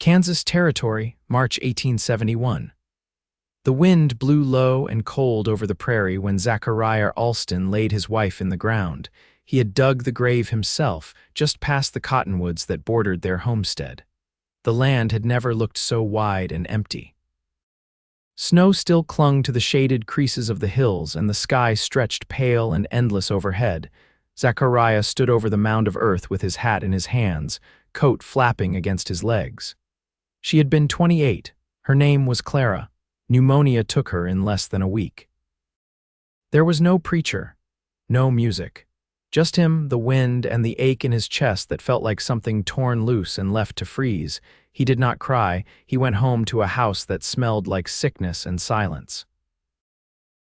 Kansas Territory, March 1871. The wind blew low and cold over the prairie when Zachariah Olston laid his wife in the ground. He had dug the grave himself, just past the cottonwoods that bordered their homestead. The land had never looked so wide and empty. Snow still clung to the shaded creases of the hills, and the sky stretched pale and endless overhead. Zachariah stood over the mound of earth with his hat in his hands, coat flapping against his legs. She had been 28. Her name was Clara. Pneumonia took her in less than a week. There was no preacher, no music. Just him, the wind, and the ache in his chest that felt like something torn loose and left to freeze. He did not cry. He went home to a house that smelled like sickness and silence.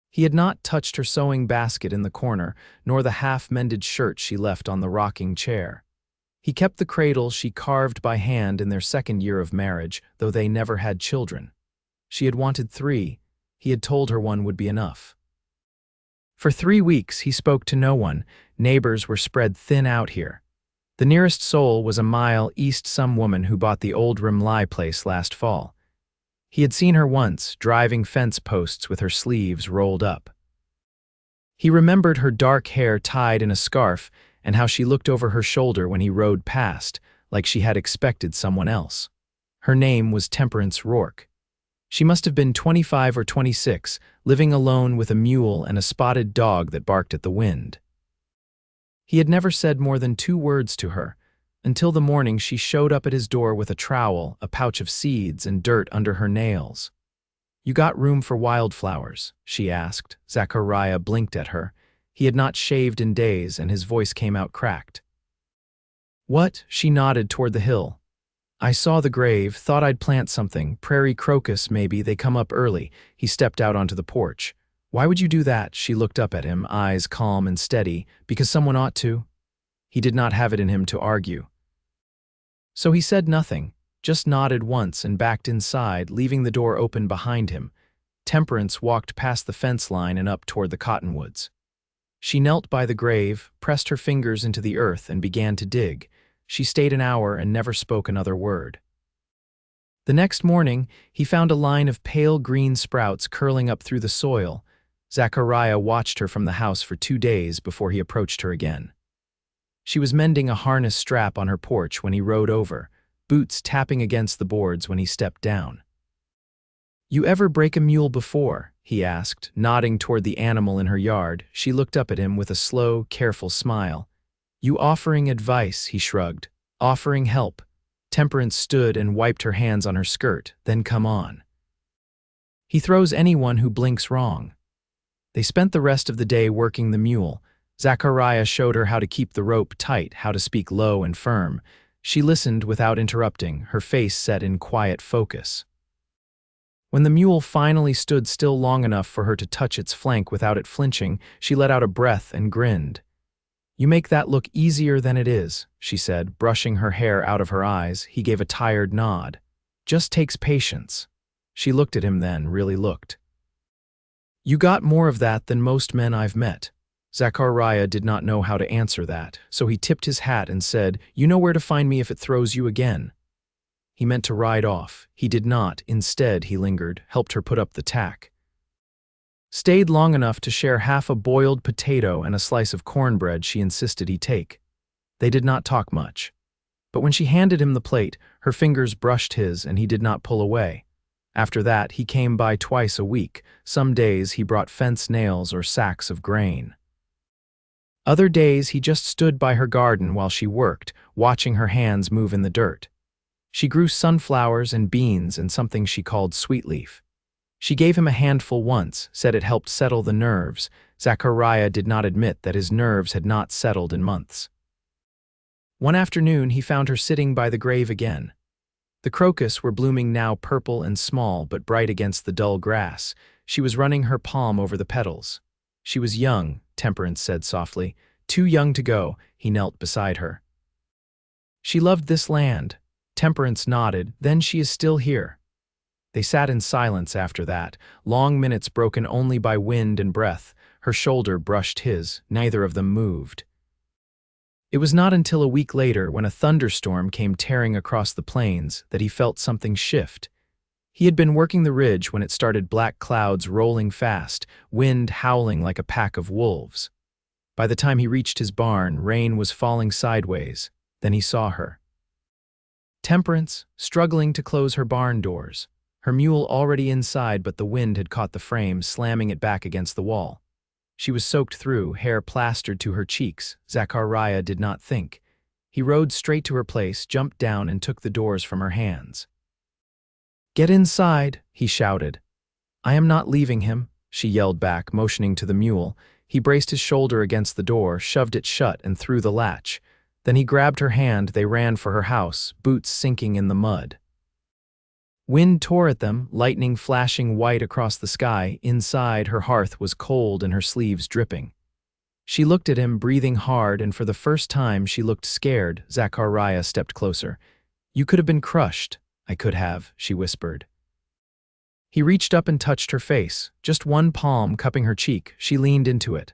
He had not touched her sewing basket in the corner, nor the half-mended shirt she left on the rocking chair. He kept the cradle she carved by hand in their second year of marriage, though they never had children. She had wanted 3. He had told her one would be enough. For 3 weeks he spoke to no one. Neighbors were spread thin out here. The nearest soul was a mile east, some woman who bought the old Rimley place last fall. He had seen her once, driving fence posts with her sleeves rolled up. He remembered her dark hair tied in a scarf and how she looked over her shoulder when he rode past, like she had expected someone else. Her name was Temperance Roark. She must have been 25 or 26, living alone with a mule and a spotted dog that barked at the wind. He had never said more than 2 words to her, until the morning she showed up at his door with a trowel, a pouch of seeds, and dirt under her nails. "You got room for wildflowers?" she asked. Zachariah blinked at her. He had not shaved in days, and his voice came out cracked. "What?" She nodded toward the hill. "I saw the grave, thought I'd plant something. Prairie crocus, maybe, they come up early." He stepped out onto the porch. "Why would you do that?" She looked up at him, eyes calm and steady. "Because someone ought to." He did not have it in him to argue. So he said nothing, just nodded once and backed inside, leaving the door open behind him. Temperance walked past the fence line and up toward the cottonwoods. She knelt by the grave, pressed her fingers into the earth, and began to dig. She stayed an hour and never spoke another word. The next morning, he found a line of pale green sprouts curling up through the soil. Zachariah watched her from the house for 2 days before he approached her again. She was mending a harness strap on her porch when he rode over, boots tapping against the boards when he stepped down. "You ever break a mule before?" he asked, nodding toward the animal in her yard. She looked up at him with a slow, careful smile. "You offering advice?" he shrugged. "Offering help." Temperance stood and wiped her hands on her skirt. "Then come on." "He throws anyone who blinks wrong." They spent the rest of the day working the mule. Zachariah showed her how to keep the rope tight, how to speak low and firm. She listened without interrupting, her face set in quiet focus. When the mule finally stood still long enough for her to touch its flank without it flinching, she let out a breath and grinned. "You make that look easier than it is," she said, brushing her hair out of her eyes. He gave a tired nod. "Just takes patience." She looked at him then, really looked. "You got more of that than most men I've met." Zachariah did not know how to answer that, so he tipped his hat and said, "You know where to find me if it throws you again." He meant to ride off. He did not. Instead, he lingered, helped her put up the tack. Stayed long enough to share half a boiled potato and a slice of cornbread she insisted he take. They did not talk much. But when she handed him the plate, her fingers brushed his and he did not pull away. After that, he came by twice a week. Some days he brought fence nails or sacks of grain. Other days he just stood by her garden while she worked, watching her hands move in the dirt. She grew sunflowers and beans and something she called sweetleaf. She gave him a handful once, said it helped settle the nerves. Zachariah did not admit that his nerves had not settled in months. One afternoon he found her sitting by the grave again. The crocus were blooming now, purple and small but bright against the dull grass. She was running her palm over the petals. She was young, Temperance said softly. "Too young to go." He knelt beside her. "She loved this land." Temperance nodded. "Then she is still here." They sat in silence after that, long minutes broken only by wind and breath. Her shoulder brushed his. Neither of them moved. It was not until a week later, when a thunderstorm came tearing across the plains, that he felt something shift. He had been working the ridge when it started, black clouds rolling fast, wind howling like a pack of wolves. By the time he reached his barn, rain was falling sideways. Then he saw her. Temperance, struggling to close her barn doors. Her mule already inside, but the wind had caught the frame, slamming it back against the wall. She was soaked through, hair plastered to her cheeks. Zachariah did not think. He rode straight to her place, jumped down, and took the doors from her hands. "Get inside," he shouted. "I am not leaving him," she yelled back, motioning to the mule. He braced his shoulder against the door, shoved it shut, and threw the latch. Then he grabbed her hand. They ran for her house, boots sinking in the mud. Wind tore at them, lightning flashing white across the sky. Inside, her hearth was cold and her sleeves dripping. She looked at him, breathing hard, and for the first time she looked scared. Zachariah stepped closer. "You could have been crushed." "I could have," she whispered. He reached up and touched her face, just one palm cupping her cheek. She leaned into it.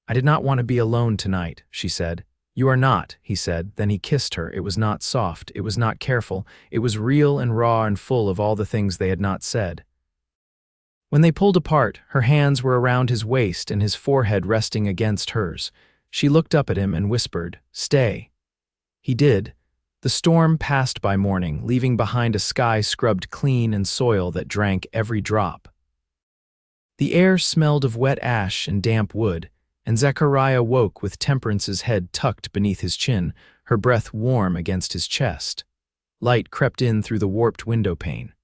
"I did not want to be alone tonight," she said. "You are not," he said. Then he kissed her. It was not soft. It was not careful. It was real and raw and full of all the things they had not said. When they pulled apart, her hands were around his waist and his forehead resting against hers. She looked up at him and whispered, "Stay." He did. The storm passed by morning, leaving behind a sky scrubbed clean and soil that drank every drop. The air smelled of wet ash and damp wood, and Zachariah woke with Temperance's head tucked beneath his chin, her breath warm against his chest. Light crept in through the warped window pane.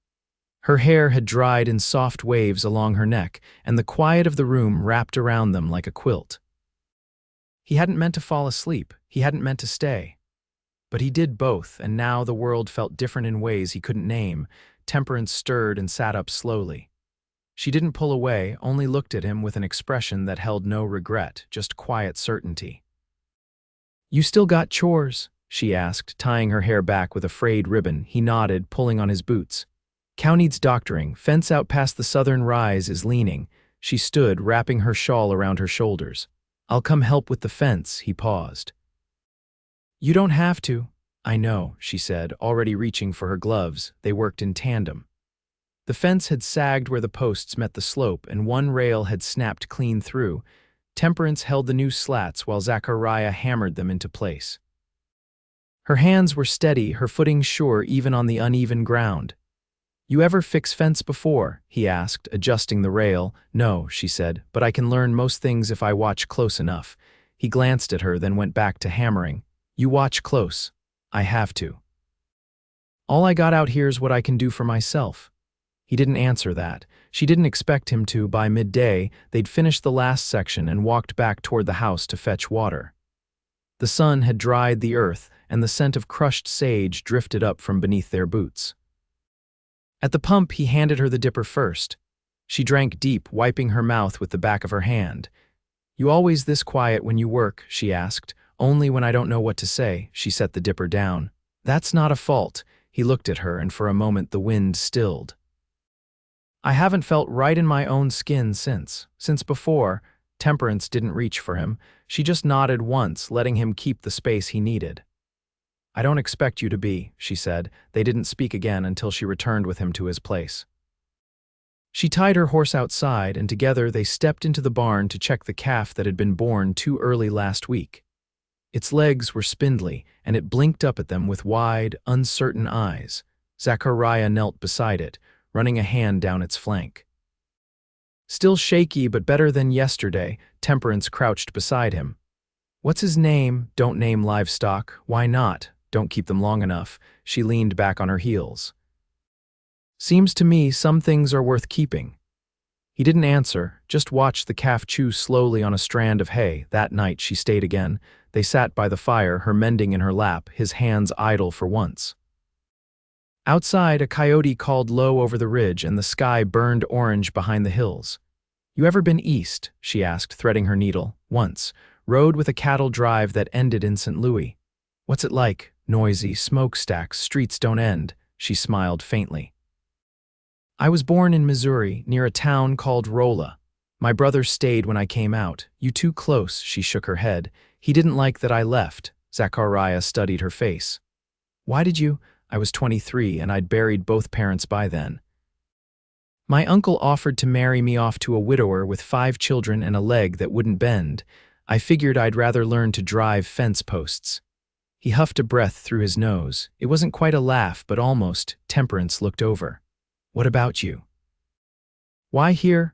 Her hair had dried in soft waves along her neck, and the quiet of the room wrapped around them like a quilt. He hadn't meant to fall asleep. He hadn't meant to stay. But he did both, and now the world felt different in ways he couldn't name. Temperance stirred and sat up slowly. She didn't pull away, only looked at him with an expression that held no regret, just quiet certainty. "You still got chores?" she asked, tying her hair back with a frayed ribbon. He nodded, pulling on his boots. "Cow needs doctoring. Fence out past the southern rise is leaning." She stood, wrapping her shawl around her shoulders. "I'll come help with the fence," he paused. "You don't have to." "I know," she said, already reaching for her gloves. They worked in tandem. The fence had sagged where the posts met the slope, and one rail had snapped clean through. Temperance held the new slats while Zachariah hammered them into place. Her hands were steady, her footing sure even on the uneven ground. "You ever fix fence before?" he asked, adjusting the rail. "No," she said, "but I can learn most things if I watch close enough." He glanced at her, then went back to hammering. "You watch close." "I have to. All I got out here's what I can do for myself." He didn't answer that. She didn't expect him to. By midday, they'd finished the last section and walked back toward the house to fetch water. The sun had dried the earth, and the scent of crushed sage drifted up from beneath their boots. At the pump, he handed her the dipper first. She drank deep, wiping her mouth with the back of her hand. "You always this quiet when you work?" she asked. "Only when I don't know what to say." She set the dipper down. "That's not a fault." He looked at her, and for a moment the wind stilled. "I haven't felt right in my own skin since before." Temperance didn't reach for him. She just nodded once, letting him keep the space he needed. "I don't expect you to be," she said. They didn't speak again until she returned with him to his place. She tied her horse outside, and together they stepped into the barn to check the calf that had been born too early last week. Its legs were spindly, and it blinked up at them with wide, uncertain eyes. Zachariah knelt beside it, running a hand down its flank. Still shaky, but better than yesterday, Temperance crouched beside him. "What's his name?" "Don't name livestock." "Why not?" "Don't keep them long enough." She leaned back on her heels. "Seems to me some things are worth keeping." He didn't answer, just watched the calf chew slowly on a strand of hay. That night she stayed again. They sat by the fire, her mending in her lap, his hands idle for once. Outside, a coyote called low over the ridge, and the sky burned orange behind the hills. "You ever been east?" she asked, threading her needle. "Once. Rode with a cattle drive that ended in St. Louis." "What's it like?" "Noisy, smokestacks, streets don't end." She smiled faintly. "I was born in Missouri, near a town called Rolla. My brother stayed when I came out." "You too close," she shook her head. He didn't like that I left. Zachariah studied her face. Why did you? I was 23 and I'd buried both parents by then. My uncle offered to marry me off to a widower with 5 children and a leg that wouldn't bend. I figured I'd rather learn to drive fence posts. He huffed a breath through his nose. It wasn't quite a laugh, but almost. Temperance looked over. What about you? Why here?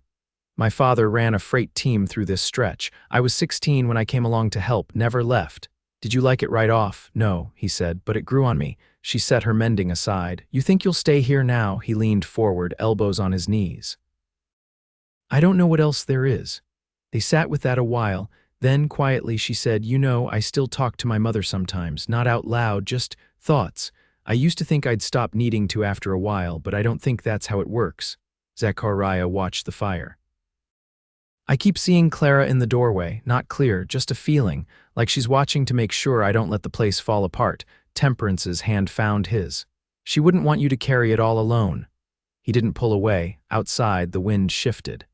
My father ran a freight team through this stretch. I was 16 when I came along to help, never left. Did you like it right off? No, he said, but it grew on me. She set her mending aside. You think you'll stay here now? He leaned forward, elbows on his knees. I don't know what else there is. They sat with that a while. Then, quietly, she said, you know, I still talk to my mother sometimes, not out loud, just thoughts. I used to think I'd stop needing to after a while, but I don't think that's how it works. Zachariah watched the fire. I keep seeing Clara in the doorway, not clear, just a feeling, like she's watching to make sure I don't let the place fall apart. Temperance's hand found his. She wouldn't want you to carry it all alone. He didn't pull away. Outside, the wind shifted.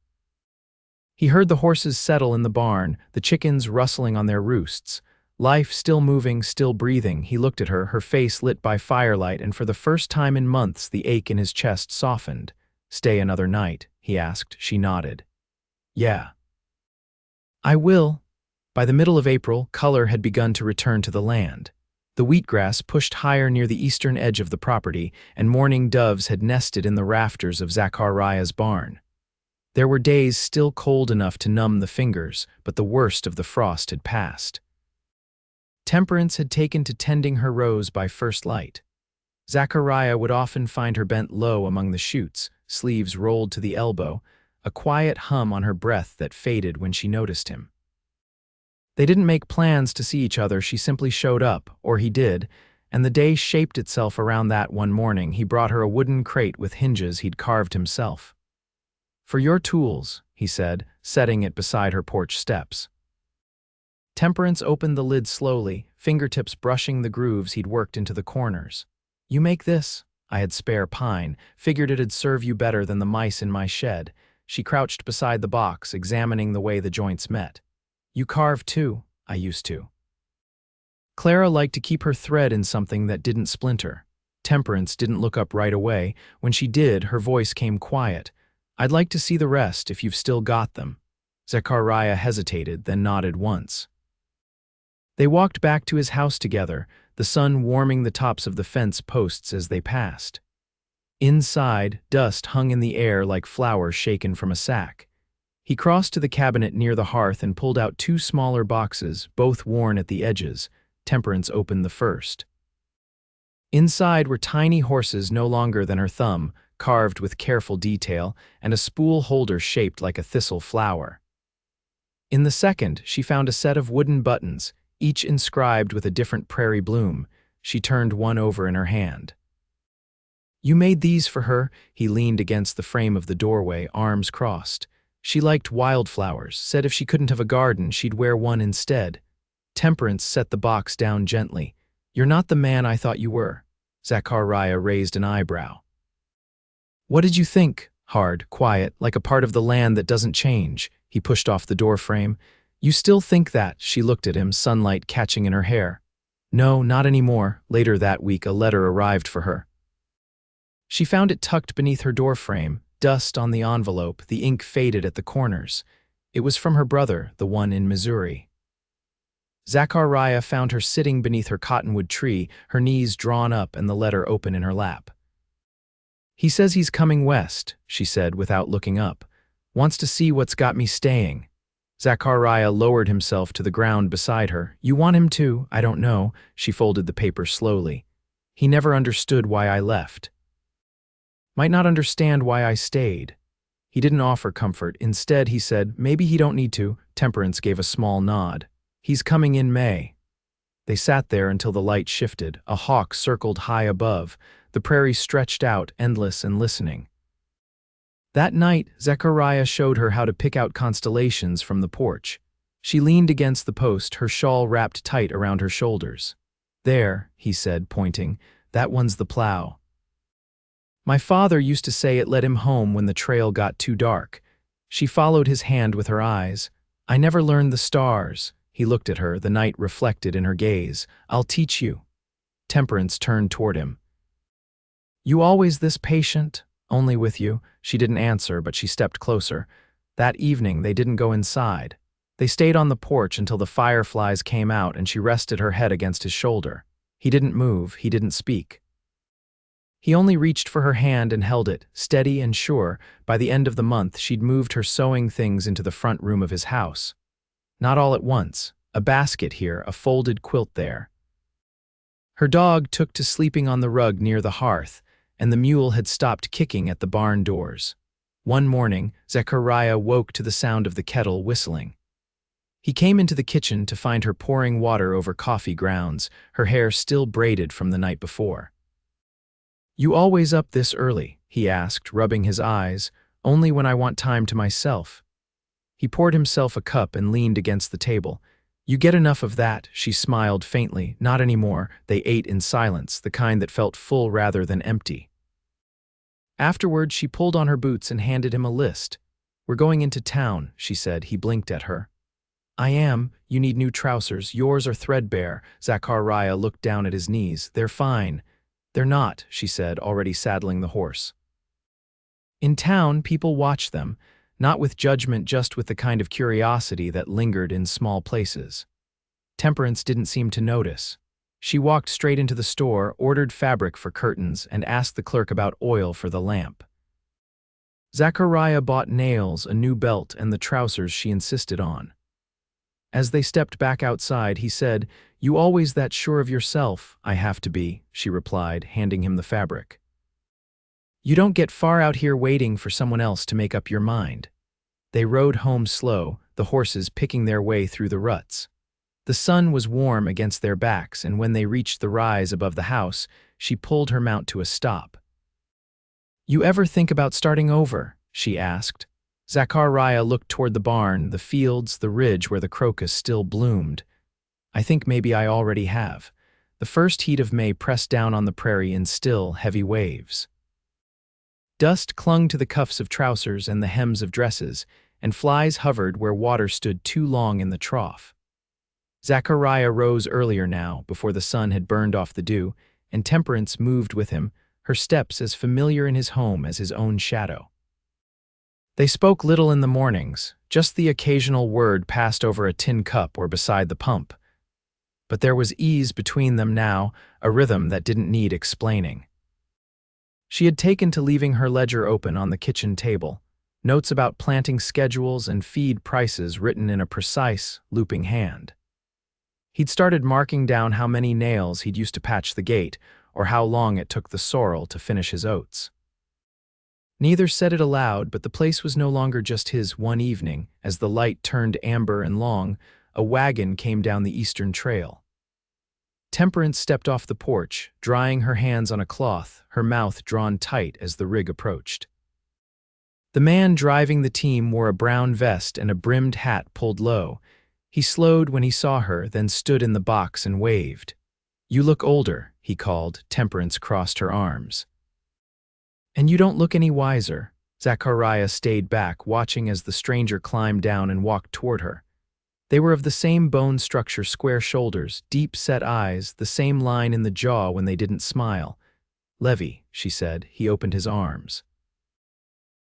He heard the horses settle in the barn, the chickens rustling on their roosts. Life still moving, still breathing. He looked at her, her face lit by firelight, and for the first time in months the ache in his chest softened. Stay another night? He asked. She nodded. Yeah. I will. By the middle of April, color had begun to return to the land. The wheatgrass pushed higher near the eastern edge of the property, and mourning doves had nested in the rafters of Zachariah's barn. There were days still cold enough to numb the fingers, but the worst of the frost had passed. Temperance had taken to tending her rows by first light. Zachariah would often find her bent low among the shoots, sleeves rolled to the elbow, a quiet hum on her breath that faded when she noticed him. They didn't make plans to see each other, she simply showed up, or he did, and the day shaped itself around that. One morning he brought her a wooden crate with hinges he'd carved himself. For your tools, he said, setting it beside her porch steps. Temperance opened the lid slowly, fingertips brushing the grooves he'd worked into the corners. You make this? I had spare pine, figured it'd serve you better than the mice in my shed. She crouched beside the box, examining the way the joints met. You carve too? I used to. Clara liked to keep her thread in something that didn't splinter. Temperance didn't look up right away. When she did, her voice came quiet. I'd like to see the rest if you've still got them. Zachariah hesitated, then nodded once. They walked back to his house together, the sun warming the tops of the fence posts as they passed. Inside, dust hung in the air like flowers shaken from a sack. He crossed to the cabinet near the hearth and pulled out 2 smaller boxes, both worn at the edges. Temperance opened the first. Inside were tiny horses no longer than her thumb, carved with careful detail, and a spool holder shaped like a thistle flower. In the second, she found a set of wooden buttons, each inscribed with a different prairie bloom. She turned one over in her hand. You made these for her? He leaned against the frame of the doorway, arms crossed. She liked wildflowers, said if she couldn't have a garden, she'd wear one instead. Temperance set the box down gently. You're not the man I thought you were. Zachariah raised an eyebrow. What did you think? Hard, quiet, like a part of the land that doesn't change. He pushed off the doorframe. You still think that? She looked at him, sunlight catching in her hair. No, not anymore. Later that week, a letter arrived for her. She found it tucked beneath her doorframe, dust on the envelope, the ink faded at the corners. It was from her brother, the one in Missouri. Zachariah found her sitting beneath her cottonwood tree, her knees drawn up and the letter open in her lap. He says he's coming west, she said without looking up. Wants to see what's got me staying. Zachariah lowered himself to the ground beside her. You want him to? I don't know. She folded the paper slowly. He never understood why I left. Might not understand why I stayed. He didn't offer comfort. Instead, he said, maybe he don't need to. Temperance gave a small nod. He's coming in May. They sat there until the light shifted. A hawk circled high above. The prairie stretched out, endless and listening. That night, Zachariah showed her how to pick out constellations from the porch. She leaned against the post, her shawl wrapped tight around her shoulders. There, he said, pointing, that one's the plow. My father used to say it led him home when the trail got too dark. She followed his hand with her eyes. I never learned the stars. He looked at her, the night reflected in her gaze. "I'll teach you." Temperance turned toward him. "You always this patient? Only with you?" She didn't answer, but she stepped closer. That evening, they didn't go inside. They stayed on the porch until the fireflies came out and she rested her head against his shoulder. He didn't move, he didn't speak. He only reached for her hand and held it, steady and sure. By the end of the month, she'd moved her sewing things into the front room of his house. Not all at once. A basket here, a folded quilt there. Her dog took to sleeping on the rug near the hearth, and the mule had stopped kicking at the barn doors. One morning, Zachariah woke to the sound of the kettle whistling. He came into the kitchen to find her pouring water over coffee grounds, her hair still braided from the night before. "You always up this early?" he asked, rubbing his eyes. "Only when I want time to myself." He poured himself a cup and leaned against the table. "You get enough of that," she smiled faintly. "Not anymore." They ate in silence, the kind that felt full rather than empty. Afterward, she pulled on her boots and handed him a list. "We're going into town," she said. He blinked at her. "I am. You need new trousers. Yours are threadbare." Zachariah looked down at his knees. "They're fine." "They're not," she said, already saddling the horse. In town, people watch them, not with judgment, just with the kind of curiosity that lingered in small places. Temperance didn't seem to notice. She walked straight into the store, ordered fabric for curtains, and asked the clerk about oil for the lamp. Zachariah bought nails, a new belt, and the trousers she insisted on. As they stepped back outside, he said, "You always that sure of yourself?" "I have to be," she replied, handing him the fabric. "You don't get far out here waiting for someone else to make up your mind." They rode home slow, the horses picking their way through the ruts. The sun was warm against their backs, and when they reached the rise above the house, she pulled her mount to a stop. "You ever think about starting over?" she asked. Zachariah looked toward the barn, the fields, the ridge where the crocus still bloomed. "I think maybe I already have." The first heat of May pressed down on the prairie in still, heavy waves. Dust clung to the cuffs of trousers and the hems of dresses, and flies hovered where water stood too long in the trough. Zachariah rose earlier now, before the sun had burned off the dew, and Temperance moved with him, her steps as familiar in his home as his own shadow. They spoke little in the mornings, just the occasional word passed over a tin cup or beside the pump. But there was ease between them now, a rhythm that didn't need explaining. She had taken to leaving her ledger open on the kitchen table, notes about planting schedules and feed prices written in a precise, looping hand. He'd started marking down how many nails he'd used to patch the gate, or how long it took the sorrel to finish his oats. Neither said it aloud, but the place was no longer just his. One evening, as the light turned amber and long, a wagon came down the eastern trail. Temperance stepped off the porch, drying her hands on a cloth, her mouth drawn tight as the rig approached. The man driving the team wore a brown vest and a brimmed hat pulled low. He slowed when he saw her, then stood in the box and waved. "You look older," he called. Temperance crossed her arms. "And you don't look any wiser." Zachariah stayed back, watching as the stranger climbed down and walked toward her. They were of the same bone structure, square shoulders, deep-set eyes, the same line in the jaw when they didn't smile. "Levy," she said. He opened his arms.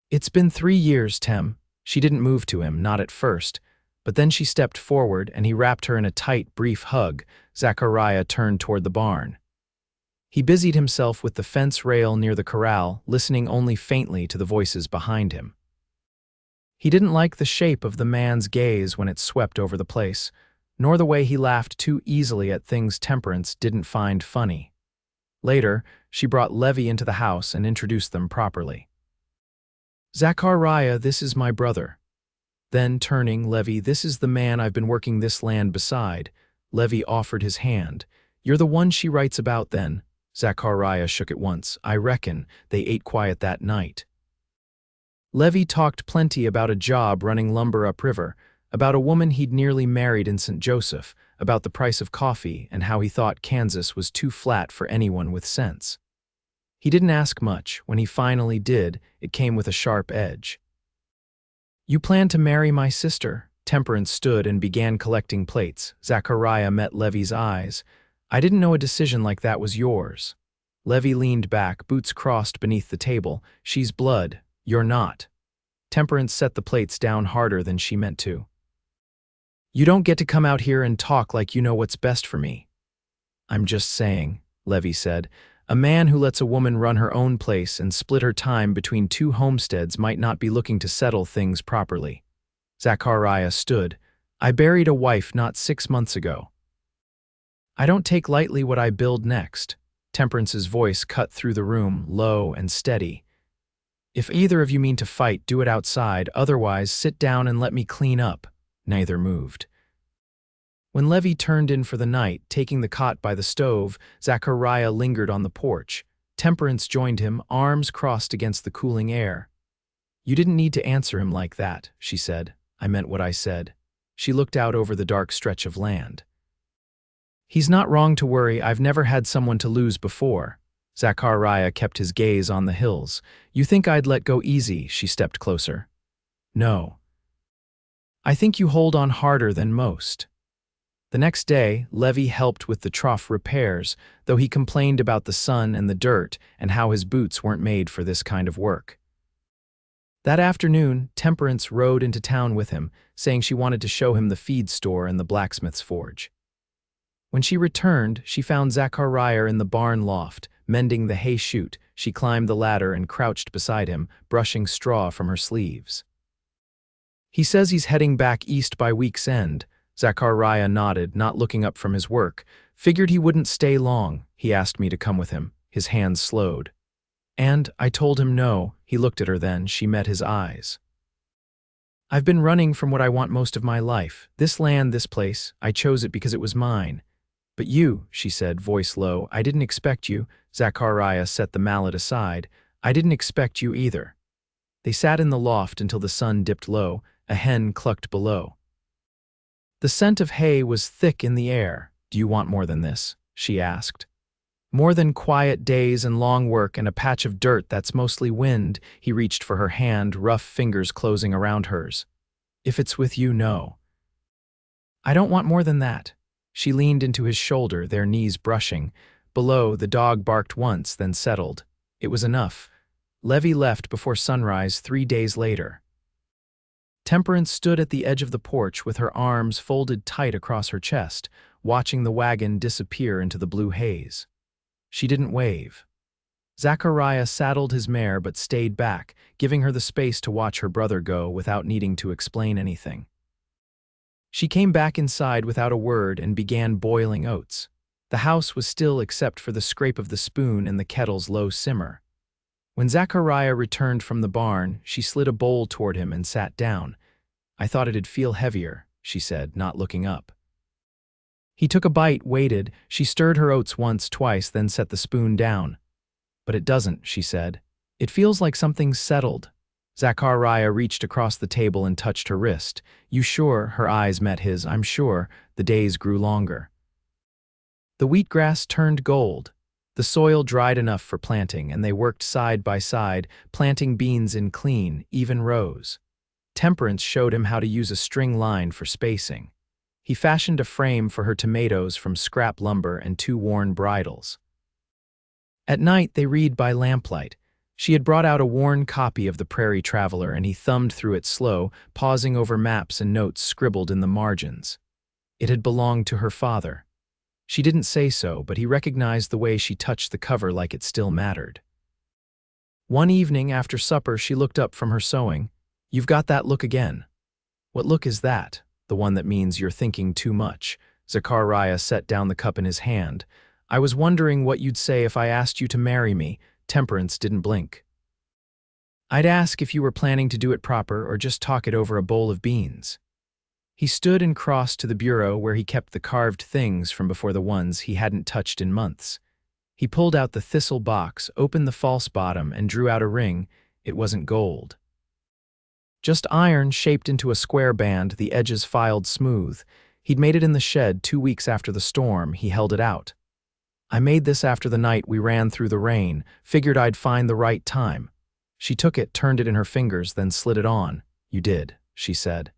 "It's been 3 years, Tem." She didn't move to him, not at first, but then she stepped forward and he wrapped her in a tight, brief hug. Zachariah turned toward the barn. He busied himself with the fence rail near the corral, listening only faintly to the voices behind him. He didn't like the shape of the man's gaze when it swept over the place, nor the way he laughed too easily at things Temperance didn't find funny. Later, she brought Levy into the house and introduced them properly. "Zachariah, this is my brother." Then, turning, "Levy, this is the man I've been working this land beside." Levy offered his hand. "You're the one she writes about, then?" Zachariah shook it once. "I reckon." They ate quiet that night. Levy talked plenty about a job running lumber upriver, about a woman he'd nearly married in St. Joseph, about the price of coffee, and how he thought Kansas was too flat for anyone with sense. He didn't ask much. When he finally did, it came with a sharp edge. "You plan to marry my sister?" Temperance stood and began collecting plates. Zachariah met Levy's eyes. "I didn't know a decision like that was yours." Levy leaned back, boots crossed beneath the table. "She's blood. You're not." Temperance set the plates down harder than she meant to. "You don't get to come out here and talk like you know what's best for me." "I'm just saying," Levy said. "A man who lets a woman run her own place and split her time between two homesteads might not be looking to settle things properly." Zachariah stood. "I buried a wife not 6 months ago. I don't take lightly what I build next." Temperance's voice cut through the room, low and steady. "If either of you mean to fight, do it outside. Otherwise, sit down and let me clean up." Neither moved. When Levy turned in for the night, taking the cot by the stove, Zachariah lingered on the porch. Temperance joined him, arms crossed against the cooling air. "You didn't need to answer him like that," she said. "I meant what I said." She looked out over the dark stretch of land. "He's not wrong to worry. I've never had someone to lose before." Zachariah kept his gaze on the hills. "You think I'd let go easy?" She stepped closer. "No. I think you hold on harder than most." The next day, Levy helped with the trough repairs, though he complained about the sun and the dirt and how his boots weren't made for this kind of work. That afternoon, Temperance rode into town with him, saying she wanted to show him the feed store and the blacksmith's forge. When she returned, she found Zachariah in the barn loft, mending the hay chute. She climbed the ladder and crouched beside him, brushing straw from her sleeves. "He says he's heading back east by week's end." Zachariah nodded, not looking up from his work. "Figured he wouldn't stay long. He asked me to come with him." His hands slowed. "And I told him no." He looked at her then. She met his eyes. "I've been running from what I want most of my life. This land, this place. I chose it because it was mine. But you," she said, voice low, "I didn't expect you." Zachariah set the mallet aside. "I didn't expect you either." They sat in the loft until the sun dipped low. A hen clucked below. The scent of hay was thick in the air. "Do you want more than this?" she asked. "More than quiet days and long work and a patch of dirt that's mostly wind." He reached for her hand, rough fingers closing around hers. "If it's with you, no." "I don't want more than that." She leaned into his shoulder, their knees brushing. Below, the dog barked once, then settled. It was enough. Levy left before sunrise 3 days later. Temperance stood at the edge of the porch with her arms folded tight across her chest, watching the wagon disappear into the blue haze. She didn't wave. Zachariah saddled his mare but stayed back, giving her the space to watch her brother go without needing to explain anything. She came back inside without a word and began boiling oats. The house was still except for the scrape of the spoon and the kettle's low simmer. When Zachariah returned from the barn, she slid a bowl toward him and sat down. "I thought it'd feel heavier," she said, not looking up. He took a bite, waited. She stirred her oats once, twice, then set the spoon down. "But it doesn't," she said. "It feels like something's settled." Zachariah reached across the table and touched her wrist. "You sure?" Her eyes met his. "I'm sure." The days grew longer. The wheatgrass turned gold. The soil dried enough for planting, and they worked side by side, planting beans in clean, even rows. Temperance showed him how to use a string line for spacing. He fashioned a frame for her tomatoes from scrap lumber and 2 worn bridles. At night, they read by lamplight. She had brought out a worn copy of the Prairie Traveler, and he thumbed through it slow, pausing over maps and notes scribbled in the margins. It had belonged to her father. She didn't say so, but he recognized the way she touched the cover like it still mattered. One evening after supper, she looked up from her sewing. "You've got that look again." "What look is that?" "The one that means you're thinking too much." Zachariah set down the cup in his hand. "I was wondering what you'd say if I asked you to marry me." Temperance didn't blink. "I'd ask if you were planning to do it proper or just talk it over a bowl of beans." He stood and crossed to the bureau where he kept the carved things from before the ones he hadn't touched in months. He pulled out the thistle box, opened the false bottom, and drew out a ring. It wasn't gold. Just iron shaped into a square band, the edges filed smooth. He'd made it in the shed 2 weeks after the storm. He held it out. "I made this after the night we ran through the rain. Figured I'd find the right time." She took it, turned it in her fingers, then slid it on. "You did," she said.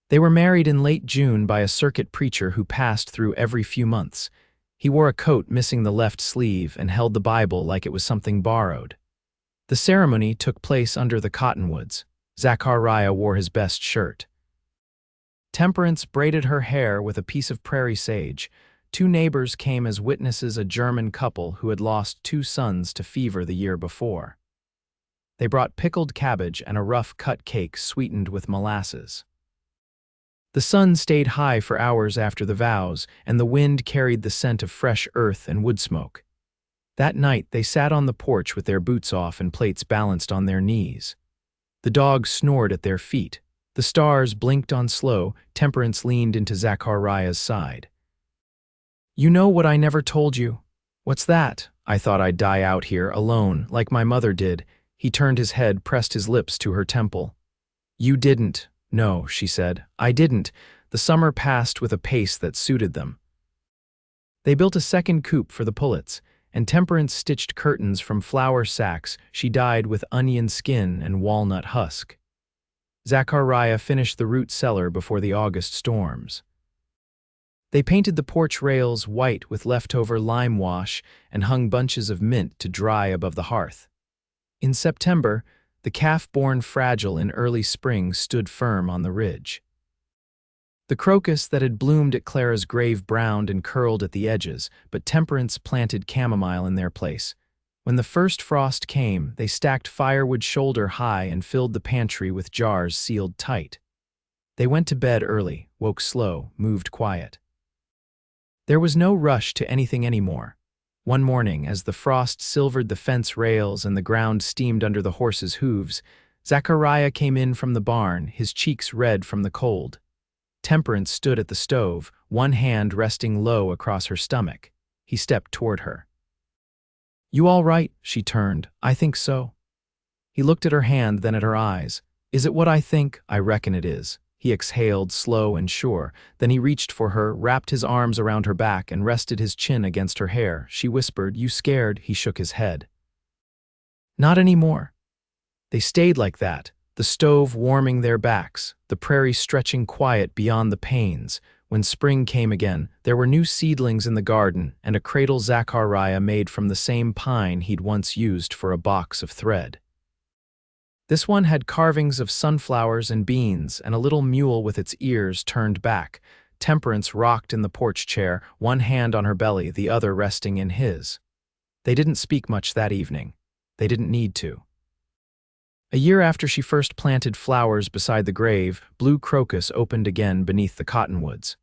They were married in late June by a circuit preacher who passed through every few months. He wore a coat missing the left sleeve and held the Bible like it was something borrowed. The ceremony took place under the cottonwoods. Zachariah wore his best shirt. Temperance braided her hair with a piece of prairie sage. Two neighbors came as witnesses, a German couple who had lost two sons to fever the year before. They brought pickled cabbage and a rough-cut cake sweetened with molasses. The sun stayed high for hours after the vows, and the wind carried the scent of fresh earth and wood smoke. That night they sat on the porch with their boots off and plates balanced on their knees. The dogs snored at their feet. The stars blinked on slow. Temperance leaned into Zachariah's side. "You know what I never told you?" "What's that?" "I thought I'd die out here, alone, like my mother did." He turned his head, pressed his lips to her temple. "You didn't." "No," she said. "I didn't." The summer passed with a pace that suited them. They built a second coop for the pullets, and Temperance stitched curtains from flour sacks she dyed with onion skin and walnut husk. Zachariah finished the root cellar before the August storms. They painted the porch rails white with leftover lime wash and hung bunches of mint to dry above the hearth. In September, the calf born fragile in early spring stood firm on the ridge. The crocus that had bloomed at Clara's grave browned and curled at the edges, but Temperance planted chamomile in their place. When the first frost came, they stacked firewood shoulder high and filled the pantry with jars sealed tight. They went to bed early, woke slow, moved quiet. There was no rush to anything anymore. One morning, as the frost silvered the fence rails and the ground steamed under the horses' hooves, Zachariah came in from the barn, his cheeks red from the cold. Temperance stood at the stove, one hand resting low across her stomach. He stepped toward her. "You all right?" She turned. "I think so." He looked at her hand, then at her eyes. "Is it what I think?" "I reckon it is." He exhaled, slow and sure. Then he reached for her, wrapped his arms around her back, and rested his chin against her hair. She whispered, "You scared?" He shook his head. "Not anymore." They stayed like that, the stove warming their backs, the prairie stretching quiet beyond the panes. When spring came again, there were new seedlings in the garden and a cradle Zachariah made from the same pine he'd once used for a box of thread. This one had carvings of sunflowers and beans and a little mule with its ears turned back. Temperance rocked in the porch chair, one hand on her belly, the other resting in his. They didn't speak much that evening. They didn't need to. A year after she first planted flowers beside the grave, blue crocus opened again beneath the cottonwoods.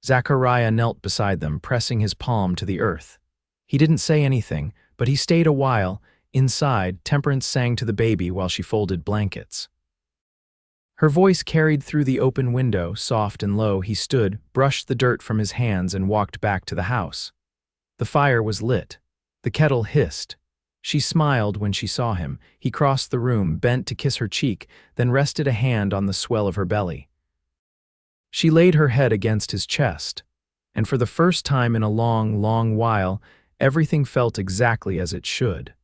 Zachariah knelt beside them, pressing his palm to the earth. He didn't say anything, but he stayed a while. Inside, Temperance sang to the baby while she folded blankets. Her voice carried through the open window, soft and low. He stood, brushed the dirt from his hands, and walked back to the house. The fire was lit. The kettle hissed. She smiled when she saw him. He crossed the room, bent to kiss her cheek, then rested a hand on the swell of her belly. She laid her head against his chest, and for the first time in a long, long while, everything felt exactly as it should.